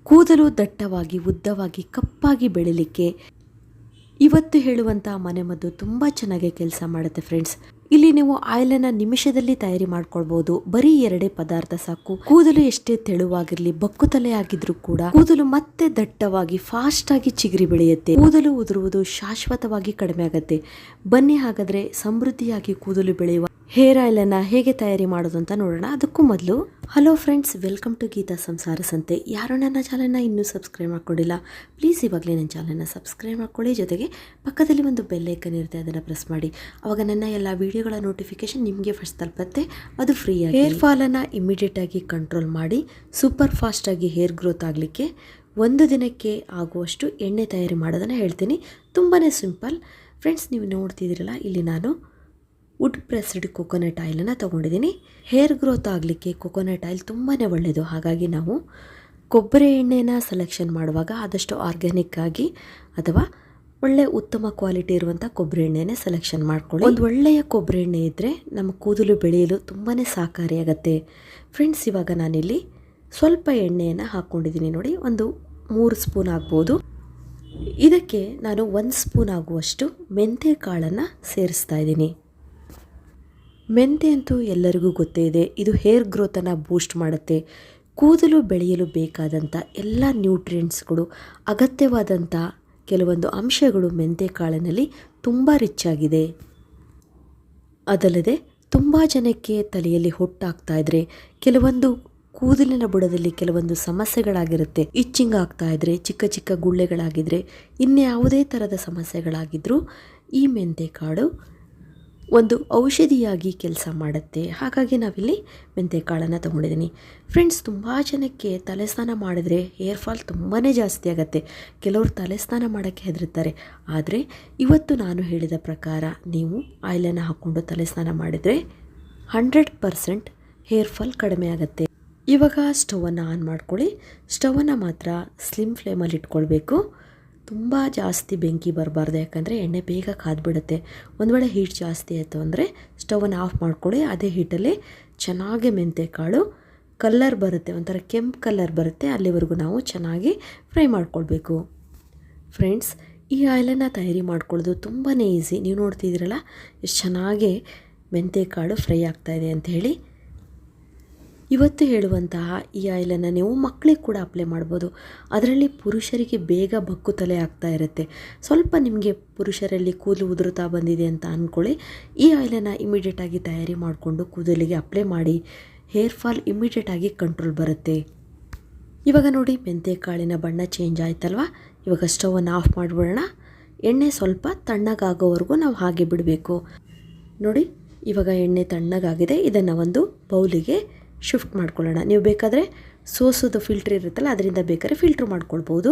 ಕೂದಲು ದಟ್ಟವಾಗಿ ಉದ್ದವಾಗಿ ಕಪ್ಪಾಗಿ ಬೆಳಿಲಿಕ್ಕೆ ಇವತ್ತು ಹೇಳುವಂಥ ಮನೆಮದ್ದು ತುಂಬ ಚೆನ್ನಾಗಿ ಕೆಲಸ ಮಾಡುತ್ತೆ ಫ್ರೆಂಡ್ಸ್. ಇಲ್ಲಿ ನೀವು ಆಯಿಲನ್ನು ನಿಮಿಷದಲ್ಲಿ ತಯಾರಿ ಮಾಡ್ಕೊಳ್ಬಹುದು. ಬರೀ 2 ಪದಾರ್ಥ ಸಾಕು. ಕೂದಲು ಎಷ್ಟೇ ತೆಳುವಾಗಿರಲಿ, ಬಕ್ಕು ತಲೆ ಆಗಿದ್ರೂ ಕೂಡ ಕೂದಲು ಮತ್ತೆ ದಟ್ಟವಾಗಿ ಫಾಸ್ಟ್ ಆಗಿ ಚಿಗುರಿ ಬೆಳೆಯುತ್ತೆ. ಕೂದಲು ಉದುರುವುದು ಶಾಶ್ವತವಾಗಿ ಕಡಿಮೆ ಆಗುತ್ತೆ. ಬನ್ನಿ ಹಾಗಾದ್ರೆ ಸಮೃದ್ಧಿಯಾಗಿ ಕೂದಲು ಬೆಳೆಯುವ ಹೇರ್ ಆಯಿಲ್ ಅನ್ನ ಹೇಗೆ ತಯಾರಿ ಮಾಡೋದು ಅಂತ ನೋಡೋಣ. ಅದಕ್ಕೂ ಮೊದಲು hello friends, welcome to Geetha Samsara Sante. ಯಾರು ನನ್ನ ಚಾನಲ್ನ ಇನ್ನೂ ಸಬ್ಸ್ಕ್ರೈಬ್ ಮಾಡ್ಕೊಂಡಿಲ್ಲ, ಪ್ಲೀಸ್ ಇವಾಗಲೇ ನನ್ನ ಚಾನಲ್ನ ಸಬ್ಸ್ಕ್ರೈಬ್ ಮಾಡ್ಕೊಳ್ಳಿ. ಜೊತೆಗೆ ಪಕ್ಕದಲ್ಲಿ ಒಂದು ಬೆಲ್ ಐಕನ್ ಇರುತ್ತೆ, ಅದನ್ನು ಪ್ರೆಸ್ ಮಾಡಿ. ಆವಾಗ ನನ್ನ ಎಲ್ಲ ವಿಡಿಯೋಗಳ ನೋಟಿಫಿಕೇಶನ್ ನಿಮಗೆ ಫಸ್ಟ್ ತಲುಪುತ್ತೆ. ಅದು ಫ್ರೀಯಾಗಿ. ಹೇರ್ ಫಾಲನ್ನು ಇಮಿಡಿಯೇಟಾಗಿ ಕಂಟ್ರೋಲ್ ಮಾಡಿ ಸೂಪರ್ ಫಾಸ್ಟಾಗಿ ಹೇರ್ ಗ್ರೋತ್ ಆಗಲಿಕ್ಕೆ 1 ದಿನಕ್ಕೆ ಆಗುವಷ್ಟು ಎಣ್ಣೆ ತಯಾರಿ ಮಾಡೋದನ್ನು ಹೇಳ್ತೀನಿ. ತುಂಬಾ ಸಿಂಪಲ್ ಫ್ರೆಂಡ್ಸ್. ನೀವು ನೋಡ್ತಿದ್ದೀರಲ್ಲ, ಇಲ್ಲಿ ನಾನು ವುಡ್ ಪ್ರೆಸ್ಡ್ ಕೊಕೊನಟ್ ಆಯಿಲನ್ನು ತೊಗೊಂಡಿದ್ದೀನಿ. ಹೇರ್ ಗ್ರೋತ್ ಆಗಲಿಕ್ಕೆ ಕೊಕೊನಟ್ ಆಯಿಲ್ ತುಂಬಾ ಒಳ್ಳೆಯದು. ಹಾಗಾಗಿ ನಾವು ಕೊಬ್ಬರಿ ಎಣ್ಣೆನ ಸೆಲೆಕ್ಷನ್ ಮಾಡುವಾಗ ಆದಷ್ಟು ಆರ್ಗ್ಯಾನಿಕ್ ಆಗಿ ಅಥವಾ ಒಳ್ಳೆ ಉತ್ತಮ ಕ್ವಾಲಿಟಿ ಇರುವಂಥ ಕೊಬ್ಬರಿ ಎಣ್ಣೆನೇ ಸೆಲೆಕ್ಷನ್ ಮಾಡ್ಕೊಳ್ಳಿ. ಒಂದು ಒಳ್ಳೆಯ ಕೊಬ್ಬರಿ ಎಣ್ಣೆ ಇದ್ದರೆ ನಮ್ಮ ಕೂದಲು ಬೆಳೆಯಲು ತುಂಬಾ ಸಹಕಾರಿಯಾಗತ್ತೆ ಫ್ರೆಂಡ್ಸ್. ಇವಾಗ ನಾನಿಲ್ಲಿ ಸ್ವಲ್ಪ ಎಣ್ಣೆಯನ್ನು ಹಾಕ್ಕೊಂಡಿದ್ದೀನಿ ನೋಡಿ, ಒಂದು 3 ಸ್ಪೂನ್ ಆಗ್ಬೋದು. ಇದಕ್ಕೆ ನಾನು 1 ಸ್ಪೂನ್ ಆಗುವಷ್ಟು ಮೆಂತ್ಯ ಕಾಳನ್ನು ಸೇರಿಸ್ತಾ ಇದ್ದೀನಿ. ಮೆಂತ್ಯ ಅಂತೂ ಎಲ್ಲರಿಗೂ ಗೊತ್ತೇ ಇದೆ, ಇದು ಹೇರ್ ಗ್ರೋತನ್ನು ಬೂಸ್ಟ್ ಮಾಡುತ್ತೆ. ಕೂದಲು ಬೆಳೆಯಲು ಬೇಕಾದಂಥ ಎಲ್ಲ ನ್ಯೂಟ್ರಿಯೆಂಟ್ಸ್ಗಳು, ಅಗತ್ಯವಾದಂಥ ಕೆಲವೊಂದು ಅಂಶಗಳು ಮೆಂತ್ಯ ಕಾಳಿನಲ್ಲಿ ತುಂಬ ರಿಚ್ ಆಗಿದೆ. ಅದಲ್ಲದೆ ತುಂಬ ಜನಕ್ಕೆ ತಲೆಯಲ್ಲಿ ಹೊಟ್ಟಾಗ್ತಾ ಇದ್ರೆ, ಕೆಲವೊಂದು ಕೂದಲಿನ ಬುಡದಲ್ಲಿ ಕೆಲವೊಂದು ಸಮಸ್ಯೆಗಳಾಗಿರುತ್ತೆ. ಇಚ್ಚಿಂಗ್ ಆಗ್ತಾ ಇದ್ರೆ, ಚಿಕ್ಕ ಚಿಕ್ಕ ಗುಳ್ಳೆಗಳಾಗಿದ್ದರೆ, ಇನ್ಯಾವುದೇ ಥರದ ಸಮಸ್ಯೆಗಳಾಗಿದ್ದರೂ ಈ ಮೆಂತ್ಯ ಕಾಳು ಒಂದು ಔಷಧಿಯಾಗಿ ಕೆಲಸ ಮಾಡುತ್ತೆ. ಹಾಗಾಗಿ ನಾವಿಲ್ಲಿ ಮೆಂತ್ಯ ಕಾಳನ್ನು ತೊಗೊಂಡಿದ್ದೀನಿ ಫ್ರೆಂಡ್ಸ್. ತುಂಬ ಜನಕ್ಕೆ ತಲೆ ಸ್ನಾನ ಮಾಡಿದ್ರೆ ಹೇರ್ ಫಾಲ್ ತುಂಬಾ ಜಾಸ್ತಿ ಆಗುತ್ತೆ. ಕೆಲವರು ತಲೆ ಸ್ನಾನ ಮಾಡೋಕ್ಕೆ ಹೆದರುತ್ತಾರೆ. ಆದರೆ ಇವತ್ತು ನಾನು ಹೇಳಿದ ಪ್ರಕಾರ ನೀವು ಆಯಿಲನ್ನು ಹಾಕ್ಕೊಂಡು ತಲೆ ಸ್ನಾನ ಮಾಡಿದರೆ 100% ಹೇರ್ ಫಾಲ್ ಕಡಿಮೆ ಆಗುತ್ತೆ. ಇವಾಗ ಸ್ಟವನ್ನು ಆನ್ ಮಾಡ್ಕೊಳ್ಳಿ. ಸ್ಟವನ್ನು ಮಾತ್ರ ಸ್ಲಿಮ್ ಫ್ಲೇಮಲ್ಲಿ ಇಟ್ಕೊಳ್ಬೇಕು. ತುಂಬ ಜಾಸ್ತಿ ಬೆಂಕಿ ಬರಬಾರ್ದು, ಯಾಕಂದರೆ ಎಣ್ಣೆ ಬೇಗ ಕಾದ್ಬಿಡುತ್ತೆ. ಒಂದು ವೇಳೆ ಹೀಟ್ ಜಾಸ್ತಿ ಆಯಿತು ಅಂದರೆ ಸ್ಟವನ್ನು ಆಫ್ ಮಾಡ್ಕೊಳ್ಳಿ. ಅದೇ ಹೀಟಲ್ಲಿ ಚೆನ್ನಾಗಿ ಮೆಂತ್ಯ ಕಾಳು ಕಲ್ಲರ್ ಬರುತ್ತೆ, ಒಂಥರ ಕೆಂಪು ಕಲ್ಲರ್ ಬರುತ್ತೆ, ಅಲ್ಲಿವರೆಗೂ ನಾವು ಚೆನ್ನಾಗಿ ಫ್ರೈ ಮಾಡ್ಕೊಳ್ಬೇಕು ಫ್ರೆಂಡ್ಸ್. ಈ ಆಯಿಲನ್ನು ತಯಾರಿ ಮಾಡ್ಕೊಳ್ಳೋದು ತುಂಬಾ ಈಸಿ. ನೀವು ನೋಡ್ತಿದ್ದೀರಲ್ಲ ಎಷ್ಟು ಚೆನ್ನಾಗಿ ಮೆಂತ್ಯ ಕಾಳು ಫ್ರೈ ಆಗ್ತಾಯಿದೆ ಅಂಥೇಳಿ. ಇವತ್ತು ಹೇಳುವಂತಹ ಈ ಆಯಿಲನ್ನು ನೀವು ಮಕ್ಕಳಿಗೆ ಕೂಡ ಅಪ್ಲೈ ಮಾಡ್ಬೋದು. ಅದರಲ್ಲಿ ಪುರುಷರಿಗೆ ಬೇಗ ಬಕ್ಕು ತಲೆ ಆಗ್ತಾ ಇರುತ್ತೆ. ಸ್ವಲ್ಪ ನಿಮಗೆ ಪುರುಷರಲ್ಲಿ ಕೂದಲು ಉದುರುತ್ತಾ ಬಂದಿದೆ ಅಂತ ಅಂದ್ಕೊಳ್ಳಿ, ಈ ಆಯಿಲನ್ನು ಇಮಿಡಿಯೇಟಾಗಿ ತಯಾರಿ ಮಾಡಿಕೊಂಡು ಕೂದಲಿಗೆ ಅಪ್ಲೈ ಮಾಡಿ. ಹೇರ್ ಫಾಲ್ ಇಮಿಡಿಯೇಟಾಗಿ ಕಂಟ್ರೋಲ್ ಬರುತ್ತೆ. ಇವಾಗ ನೋಡಿ ಮೆಂತ್ಯ ಕಾಳಿನ ಬಣ್ಣ ಚೇಂಜ್ ಆಯ್ತಲ್ವ. ಇವಾಗ ಸ್ಟವನ್ನು ಆಫ್ ಮಾಡಿಬಿಡೋಣ. ಎಣ್ಣೆ ಸ್ವಲ್ಪ ತಣ್ಣಗಾಗೋವರೆಗೂ ನಾವು ಹಾಗೆ ಬಿಡಬೇಕು ನೋಡಿ. ಇವಾಗ ಎಣ್ಣೆ ತಣ್ಣಗಾಗಿದೆ. ಇದನ್ನು ಒಂದು ಬೌಲಿಗೆ ಶಿಫ್ಟ್ ಮಾಡ್ಕೊಳ್ಳೋಣ. ನೀವು ಬೇಕಾದರೆ ಸೋಸೋದು ಫಿಲ್ಟ್ರ್ ಇರುತ್ತಲ್ಲ, ಅದರಿಂದ ಬೇಕಾದ್ರೆ ಫಿಲ್ಟ್ರ್ ಮಾಡ್ಕೊಳ್ಬೋದು.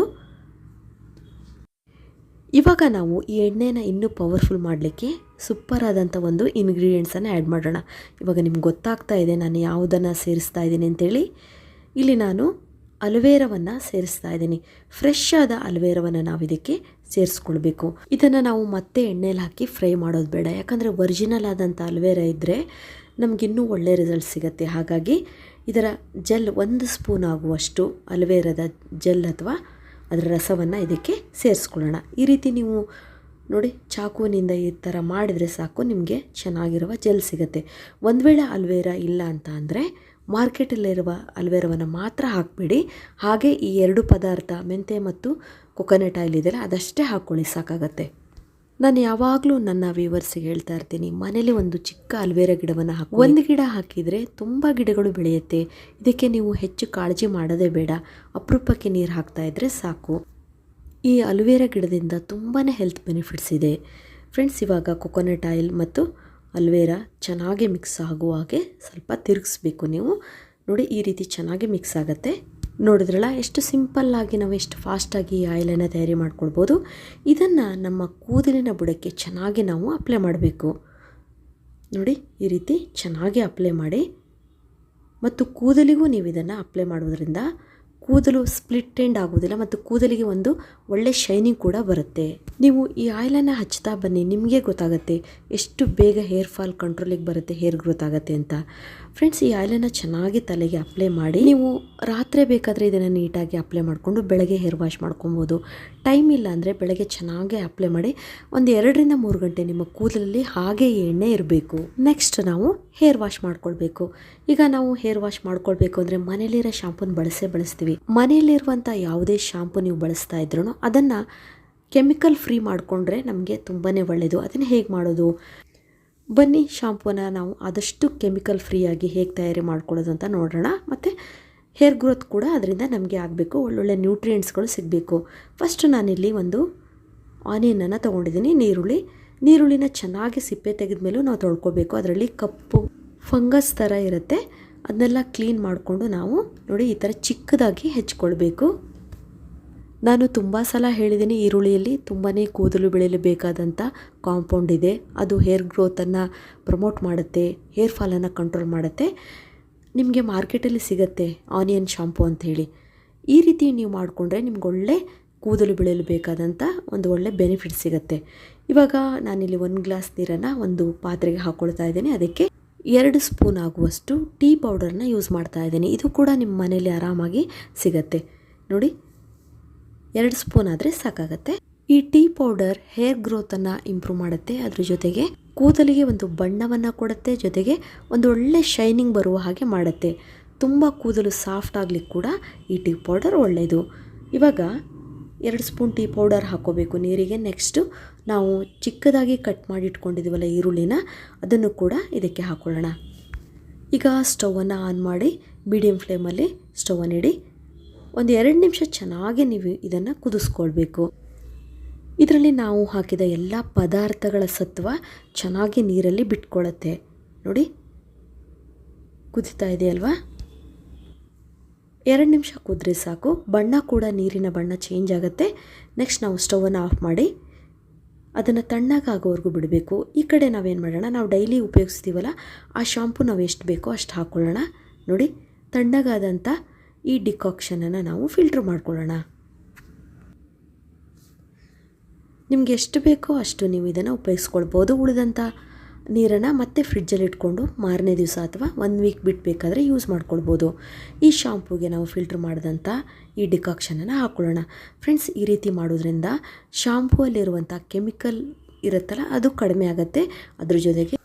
ಇವಾಗ ನಾವು ಈ ಎಣ್ಣೆನ ಇನ್ನೂ ಪವರ್ಫುಲ್ ಮಾಡಲಿಕ್ಕೆ ಸೂಪರ್ ಆದಂಥ ಒಂದು ಇಂಗ್ರೀಡಿಯೆಂಟ್ಸನ್ನು ಆ್ಯಡ್ ಮಾಡೋಣ. ಇವಾಗ ನಿಮ್ಗೆ ಗೊತ್ತಾಗ್ತಾ ಇದೆ ನಾನು ಯಾವುದನ್ನು ಸೇರಿಸ್ತಾ ಇದ್ದೀನಿ ಅಂತೇಳಿ. ಇಲ್ಲಿ ನಾನು ಅಲೋವೆರಾವನ್ನು ಸೇರಿಸ್ತಾ ಇದ್ದೀನಿ. ಫ್ರೆಶ್ ಆದ ಅಲೋವೆರಾವನ್ನು ನಾವು ಇದಕ್ಕೆ ಸೇರಿಸ್ಕೊಳ್ಬೇಕು. ಇದನ್ನು ನಾವು ಮತ್ತೆ ಎಣ್ಣೆಲಿ ಹಾಕಿ ಫ್ರೈ ಮಾಡೋದು ಬೇಡ, ಯಾಕಂದರೆ ಒರಿಜಿನಲ್ ಆದಂಥ ಅಲೋವೆರಾ ಇದ್ದರೆ ನಮಗಿನ್ನೂ ಒಳ್ಳೆಯ ರಿಸಲ್ಟ್ ಸಿಗುತ್ತೆ. ಹಾಗಾಗಿ ಇದರ ಜೆಲ್ 1 ಸ್ಪೂನ್ ಆಗುವಷ್ಟು ಅಲೋವೆರಾದ ಜೆಲ್ ಅಥವಾ ಅದರ ರಸವನ್ನು ಇದಕ್ಕೆ ಸೇರಿಸ್ಕೊಳ್ಳೋಣ. ಈ ರೀತಿ ನೀವು ನೋಡಿ ಚಾಕುವಿನಿಂದ ಈ ಥರ ಮಾಡಿದರೆ ಸಾಕು, ನಿಮಗೆ ಚೆನ್ನಾಗಿರುವ ಜೆಲ್ ಸಿಗುತ್ತೆ. ಒಂದು ವೇಳೆ ಅಲೋವೆರಾ ಇಲ್ಲ ಅಂತ ಅಂದರೆ ಮಾರ್ಕೆಟಲ್ಲಿರುವ ಅಲೋವೆರಾವನ್ನು ಮಾತ್ರ ಹಾಕಬೇಡಿ. ಹಾಗೆ ಈ 2 ಪದಾರ್ಥ ಮೆಂತ್ಯ ಮತ್ತು ಕೊಕೊನಟ್ ಆಯಿಲ್ ಇದೆಯಲ್ಲ, ಅದಷ್ಟೇ ಹಾಕ್ಕೊಳ್ಳಿ ಸಾಕಾಗತ್ತೆ. ನಾನು ಯಾವಾಗಲೂ ನನ್ನ ವ್ಯೂವರ್ಸಿಗೆ ಹೇಳ್ತಾ ಇರ್ತೀನಿ, ಮನೇಲಿ ಒಂದು ಚಿಕ್ಕ ಅಲೋವೆರಾ ಗಿಡವನ್ನು ಹಾಕಿ. ಒಂದು ಗಿಡ ಹಾಕಿದರೆ ತುಂಬ ಗಿಡಗಳು ಬೆಳೆಯುತ್ತೆ. ಇದಕ್ಕೆ ನೀವು ಹೆಚ್ಚು ಕಾಳಜಿ ಮಾಡೋದೇ ಬೇಡ, ಅಪರೂಪಕ್ಕೆ ನೀರು ಹಾಕ್ತಾ ಇದ್ದರೆ ಸಾಕು. ಈ ಅಲೋವೆರಾ ಗಿಡದಿಂದ ತುಂಬಾ ಹೆಲ್ತ್ ಬೆನಿಫಿಟ್ಸ್ ಇದೆ ಫ್ರೆಂಡ್ಸ್. ಇವಾಗ ಕೊಕೊನಟ್ ಆಯಿಲ್ ಮತ್ತು ಅಲೋವೆರಾ ಚೆನ್ನಾಗಿ ಮಿಕ್ಸ್ ಆಗುವ ಹಾಗೆ ಸ್ವಲ್ಪ ತಿರುಗಿಸ್ಬೇಕು ನೀವು ನೋಡಿ. ಈ ರೀತಿ ಚೆನ್ನಾಗಿ ಮಿಕ್ಸ್ ಆಗುತ್ತೆ. ನೋಡಿದ್ರಲ್ಲ ಎಷ್ಟು ಸಿಂಪಲ್ಲಾಗಿ ನಾವು ಎಷ್ಟು ಫಾಸ್ಟಾಗಿ ಈ ಆಯಿಲನ್ನು ತಯಾರಿ ಮಾಡ್ಕೊಳ್ಬೋದು. ಇದನ್ನು ನಮ್ಮ ಕೂದಲಿನ ಬುಡಕ್ಕೆ ಚೆನ್ನಾಗಿ ನಾವು ಅಪ್ಲೈ ಮಾಡಬೇಕು ನೋಡಿ. ಈ ರೀತಿ ಚೆನ್ನಾಗಿ ಅಪ್ಲೈ ಮಾಡಿ. ಮತ್ತು ಕೂದಲಿಗೂ ನೀವು ಇದನ್ನು ಅಪ್ಲೈ ಮಾಡೋದ್ರಿಂದ ಕೂದಲು ಸ್ಪ್ಲಿಟ್ ಎಂಡ್ ಆಗೋದಿಲ್ಲ ಮತ್ತು ಕೂದಲಿಗೆ ಒಂದು ಒಳ್ಳೆ ಶೈನಿಂಗ್ ಕೂಡ ಬರುತ್ತೆ. ನೀವು ಈ ಆಯಿಲನ್ನು ಹಚ್ತಾ ಬನ್ನಿ, ನಿಮಗೆ ಗೊತ್ತಾಗುತ್ತೆ ಎಷ್ಟು ಬೇಗ ಹೇರ್ ಫಾಲ್ ಕಂಟ್ರೋಲಿಗೆ ಬರುತ್ತೆ, ಹೇರ್ ಗ್ರೋತ್ ಆಗುತ್ತೆ ಅಂತ. ಫ್ರೆಂಡ್ಸ್, ಈ ಆಯಿಲನ್ನು ಚೆನ್ನಾಗಿ ತಲೆಗೆ ಅಪ್ಲೈ ಮಾಡಿ ನೀವು ರಾತ್ರಿ ಬೇಕಾದರೆ ಇದನ್ನು ನೀಟಾಗಿ ಅಪ್ಲೈ ಮಾಡಿಕೊಂಡು ಬೆಳಗ್ಗೆ ಹೇರ್ ವಾಶ್ ಮಾಡ್ಕೊಬೋದು. ಟೈಮ್ ಇಲ್ಲ ಅಂದರೆ ಬೆಳಗ್ಗೆ ಚೆನ್ನಾಗಿ ಅಪ್ಲೈ ಮಾಡಿ ಒಂದು 2 ರಿಂದ 3 ಗಂಟೆ ನಿಮ್ಮ ಕೂದಲಲ್ಲಿ ಹಾಗೆ ಎಣ್ಣೆ ಇರಬೇಕು. ನೆಕ್ಸ್ಟ್ ನಾವು ಹೇರ್ ವಾಶ್ ಮಾಡ್ಕೊಳ್ಬೇಕು. ಈಗ ನಾವು ಹೇರ್ ವಾಶ್ ಮಾಡ್ಕೊಳ್ಬೇಕು ಅಂದರೆ ಮನೇಲಿರೋ ಶಾಂಪೂನ ಬಳಸ್ತೀವಿ. ಮನೆಯಲ್ಲಿರುವಂಥ ಯಾವುದೇ ಶಾಂಪು ನೀವು ಬಳಸ್ತಾ ಇದ್ರೂ ಅದನ್ನು ಕೆಮಿಕಲ್ ಫ್ರೀ ಮಾಡಿಕೊಂಡ್ರೆ ನಮಗೆ ತುಂಬಾ ಒಳ್ಳೆಯದು. ಅದನ್ನು ಹೇಗೆ ಮಾಡೋದು ಬನ್ನಿ, ಶಾಂಪೂನ ನಾವು ಆದಷ್ಟು ಕೆಮಿಕಲ್ ಫ್ರೀಯಾಗಿ ಹೇಗೆ ತಯಾರಿ ಮಾಡ್ಕೊಳ್ಳೋದು ಅಂತ ನೋಡೋಣ. ಮತ್ತು ಹೇರ್ ಗ್ರೋತ್ ಕೂಡ ಅದರಿಂದ ನಮಗೆ ಆಗಬೇಕು, ಒಳ್ಳೊಳ್ಳೆ ನ್ಯೂಟ್ರಿಯೆಂಟ್ಸ್ಗಳು ಸಿಗಬೇಕು. ಫಸ್ಟ್ ನಾನಿಲ್ಲಿ ಒಂದು ಆನಿಯನನ್ನು ತೊಗೊಂಡಿದ್ದೀನಿ, ನೀರುಳ್ಳಿನ ಚೆನ್ನಾಗಿ ಸಿಪ್ಪೆ ತೆಗೆದ ಮೇಲೂ ನಾವು ತೊಳ್ಕೊಬೇಕು. ಅದರಲ್ಲಿ ಕಪ್ಪು ಫಂಗಸ್ ಥರ ಇರುತ್ತೆ, ಅದನ್ನೆಲ್ಲ ಕ್ಲೀನ್ ಮಾಡಿಕೊಂಡು ನಾವು ನೋಡಿ ಈ ಥರ ಚಿಕ್ಕದಾಗಿ ಹೆಚ್ಕೊಳ್ಬೇಕು. ನಾನು ತುಂಬ ಸಲ ಹೇಳಿದ್ದೀನಿ, ಈರುಳ್ಳಿಯಲ್ಲಿ ತುಂಬಾ ಕೂದಲು ಬೆಳೆಯಲು ಬೇಕಾದಂಥ ಕಾಂಪೌಂಡ್ ಇದೆ. ಅದು ಹೇರ್ ಗ್ರೋತನ್ನು ಪ್ರಮೋಟ್ ಮಾಡುತ್ತೆ, ಹೇರ್ ಫಾಲನ್ನು ಕಂಟ್ರೋಲ್ ಮಾಡುತ್ತೆ. ನಿಮಗೆ ಮಾರ್ಕೆಟಲ್ಲಿ ಸಿಗುತ್ತೆ ಆನಿಯನ್ ಶಾಂಪು ಅಂಥೇಳಿ. ಈ ರೀತಿ ನೀವು ಮಾಡಿಕೊಂಡ್ರೆ ನಿಮ್ಗೆ ಒಳ್ಳೆ ಕೂದಲು ಬೆಳೆಯಲು ಬೇಕಾದಂಥ ಒಂದು ಒಳ್ಳೆ ಬೆನಿಫಿಟ್ ಸಿಗುತ್ತೆ. ಇವಾಗ ನಾನಿಲ್ಲಿ 1 ಗ್ಲಾಸ್ ನೀರನ್ನು ಒಂದು ಪಾತ್ರೆಗೆ ಹಾಕ್ಕೊಳ್ತಾ ಇದ್ದೀನಿ. ಅದಕ್ಕೆ 2 ಸ್ಪೂನ್ ಆಗುವಷ್ಟು ಟೀ ಪೌಡರ್ನ ಯೂಸ್ ಮಾಡ್ತಾ ಇದ್ದೀನಿ. ಇದು ಕೂಡ ನಿಮ್ಮ ಮನೇಲಿ ಆರಾಮಾಗಿ ಸಿಗುತ್ತೆ ನೋಡಿ. 2 ಸ್ಪೂನ್ ಆದರೆ ಸಾಕಾಗತ್ತೆ. ಈ ಟೀ ಪೌಡರ್ ಹೇರ್ ಗ್ರೋತನ್ನು ಇಂಪ್ರೂವ್ ಮಾಡುತ್ತೆ, ಅದ್ರ ಜೊತೆಗೆ ಕೂದಲಿಗೆ ಒಂದು ಬಣ್ಣವನ್ನು ಕೊಡುತ್ತೆ, ಜೊತೆಗೆ ಒಂದು ಒಳ್ಳೆ ಶೈನಿಂಗ್ ಬರುವ ಹಾಗೆ ಮಾಡುತ್ತೆ. ತುಂಬ ಕೂದಲು ಸಾಫ್ಟ್ ಆಗಲಿಕ್ಕೆ ಕೂಡ ಈ ಟೀ ಪೌಡರ್ ಒಳ್ಳೆಯದು. ಇವಾಗ 2 ಸ್ಪೂನ್ ಟೀ ಪೌಡರ್ ಹಾಕ್ಕೋಬೇಕು ನೀರಿಗೆ. ನೆಕ್ಸ್ಟು ನಾವು ಚಿಕ್ಕದಾಗಿ ಕಟ್ ಮಾಡಿ ಇಟ್ಕೊಂಡಿದ್ದೀವಲ್ಲ ಈರುಳ್ಳಿನ, ಅದನ್ನು ಕೂಡ ಇದಕ್ಕೆ ಹಾಕ್ಕೊಳ್ಳೋಣ. ಈಗ ಸ್ಟವನ್ನು ಆನ್ ಮಾಡಿ ಮೀಡಿಯಮ್ ಫ್ಲೇಮಲ್ಲಿ ಸ್ಟವನ್ನು ಇಡಿ. ಒಂದು 2 ನಿಮಿಷ ಚೆನ್ನಾಗಿ ನೀವು ಇದನ್ನು ಕುದಿಸ್ಕೊಳ್ಬೇಕು. ಇದರಲ್ಲಿ ನಾವು ಹಾಕಿದ ಎಲ್ಲ ಪದಾರ್ಥಗಳ ಸತ್ವ ಚೆನ್ನಾಗಿ ನೀರಲ್ಲಿ ಬಿಟ್ಕೊಳ್ಳುತ್ತೆ ನೋಡಿ. ಕುದಿತಾ ಇದೆಯಲ್ವಾ? 2 ನಿಮಿಷ ಕುದ್ರೆ ಸಾಕು. ಬಣ್ಣ ಕೂಡ ನೀರಿನ ಬಣ್ಣ ಚೇಂಜ್ ಆಗುತ್ತೆ. ನೆಕ್ಸ್ಟ್ ನಾವು ಸ್ಟವನ್ನು ಆಫ್ ಮಾಡಿ ಅದನ್ನು ತಣ್ಣಗಾಗೋವರೆಗೂ ಬಿಡಬೇಕು. ಈ ಕಡೆ ನಾವೇನು ಮಾಡೋಣ, ನಾವು ಡೈಲಿ ಉಪಯೋಗಿಸ್ತೀವಲ್ಲ ಆ ಶಾಂಪು ನಾವು ಎಷ್ಟು ಬೇಕೋ ಅಷ್ಟು ಹಾಕ್ಕೊಳ್ಳೋಣ. ನೋಡಿ, ತಣ್ಣಗಾದಂಥ ಈ ಡಿಕಾಕ್ಷನನ್ನು ನಾವು ಫಿಲ್ಟ್ರ್ ಮಾಡ್ಕೊಳ್ಳೋಣ. ನಿಮಗೆ ಎಷ್ಟು ಬೇಕೋ ಅಷ್ಟು ನೀವು ಇದನ್ನು ಉಪಯೋಗಿಸ್ಕೊಳ್ಬೋದು. ಉಳಿದಂಥ ನೀರನ್ನು ಮತ್ತೆ ಫ್ರಿಡ್ಜಲ್ಲಿ ಇಟ್ಕೊಂಡು ಮಾರನೇ ದಿವಸ ಅಥವಾ 1 ವೀಕ್ ಬಿಟ್ಟು ಬೇಕಾದರೆ ಯೂಸ್ ಮಾಡ್ಕೊಳ್ಬೋದು. ಈ ಶಾಂಪೂಗೆ ನಾವು ಫಿಲ್ಟ್ರ್ ಮಾಡಿದಂಥ ಈ ಡಿಕಾಕ್ಷನನ್ನು ಹಾಕ್ಕೊಳ್ಳೋಣ. ಫ್ರೆಂಡ್ಸ್, ಈ ರೀತಿ ಮಾಡೋದ್ರಿಂದ ಶಾಂಪೂವಲ್ಲಿರುವಂಥ ಕೆಮಿಕಲ್ ಇರುತ್ತಲ್ಲ ಅದು ಕಡಿಮೆ ಆಗುತ್ತೆ. ಅದ್ರ ಜೊತೆಗೆ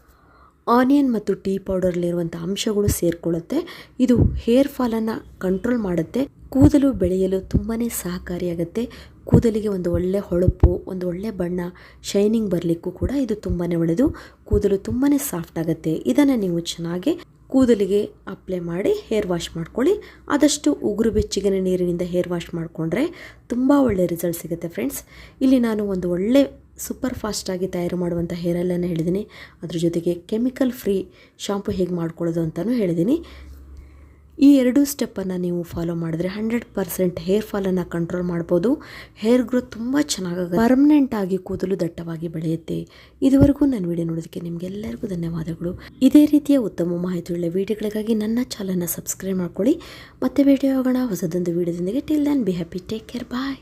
ಆನಿಯನ್ ಮತ್ತು ಟೀ ಪೌಡರ್ಲಿರುವಂಥ ಅಂಶಗಳು ಸೇರಿಕೊಳ್ಳುತ್ತೆ. ಇದು ಹೇರ್ ಫಾಲನ್ನು ಕಂಟ್ರೋಲ್ ಮಾಡುತ್ತೆ, ಕೂದಲು ಬೆಳೆಯಲು ತುಂಬಾ ಸಹಕಾರಿಯಾಗುತ್ತೆ. ಕೂದಲಿಗೆ ಒಂದು ಒಳ್ಳೆ ಹೊಳಪು, ಒಂದು ಒಳ್ಳೆ ಬಣ್ಣ, ಶೈನಿಂಗ್ ಬರಲಿಕ್ಕೂ ಕೂಡ ಇದು ತುಂಬಾ ಒಳ್ಳೆಯದು. ಕೂದಲು ತುಂಬಾ ಸಾಫ್ಟ್ ಆಗುತ್ತೆ. ಇದನ್ನು ನೀವು ಚೆನ್ನಾಗಿ ಕೂದಲಿಗೆ ಅಪ್ಲೈ ಮಾಡಿ ಹೇರ್ ವಾಶ್ ಮಾಡ್ಕೊಳ್ಳಿ. ಆದಷ್ಟು ಉಗುರು ಬೆಚ್ಚಗಿನ ನೀರಿನಿಂದ ಹೇರ್ ವಾಶ್ ಮಾಡಿಕೊಂಡ್ರೆ ತುಂಬ ಒಳ್ಳೆ ರಿಸಲ್ಟ್ ಸಿಗುತ್ತೆ. ಫ್ರೆಂಡ್ಸ್, ಇಲ್ಲಿ ನಾನು ಒಂದು ಒಳ್ಳೆ ಸೂಪರ್ ಫಾಸ್ಟಾಗಿ ತಯಾರು ಮಾಡುವಂಥ ಹೇರ್ ಆಯಿಲನ್ನು ಹೇಳಿದ್ದೀನಿ. ಅದ್ರ ಜೊತೆಗೆ ಕೆಮಿಕಲ್ ಫ್ರೀ ಶಾಂಪು ಹೇಗೆ ಮಾಡ್ಕೊಳ್ಳೋದು ಅಂತಲೂ ಹೇಳಿದ್ದೀನಿ. ಈ 2 ಸ್ಟೆಪ್ಪನ್ನು ನೀವು ಫಾಲೋ ಮಾಡಿದ್ರೆ 100% ಹೇರ್ ಫಾಲನ್ನು ಕಂಟ್ರೋಲ್ ಮಾಡ್ಬೋದು. ಹೇರ್ ಗ್ರೋತ್ ತುಂಬ ಚೆನ್ನಾಗಿ ಪರ್ಮನೆಂಟಾಗಿ ಕೂದಲು ದಟ್ಟವಾಗಿ ಬೆಳೆಯುತ್ತೆ. ಇದುವರೆಗೂ ನನ್ನ ವಿಡಿಯೋ ನೋಡೋದಕ್ಕೆ ನಿಮಗೆಲ್ಲರಿಗೂ ಧನ್ಯವಾದಗಳು. ಇದೇ ರೀತಿಯ ಉತ್ತಮ ಮಾಹಿತಿಯುಳ್ಳ ವಿಡಿಯೋಗಳಿಗಾಗಿ ನನ್ನ ಚಾನಲ್ನ ಸಬ್ಸ್ಕ್ರೈಬ್ ಮಾಡ್ಕೊಳ್ಳಿ. ಮತ್ತೆ ವಿಡಿಯೋ ಆಗೋಣ ಹೊಸದೊಂದು ವಿಡಿಯೋದೊಂದಿಗೆ. Till then be happy, take care, bye.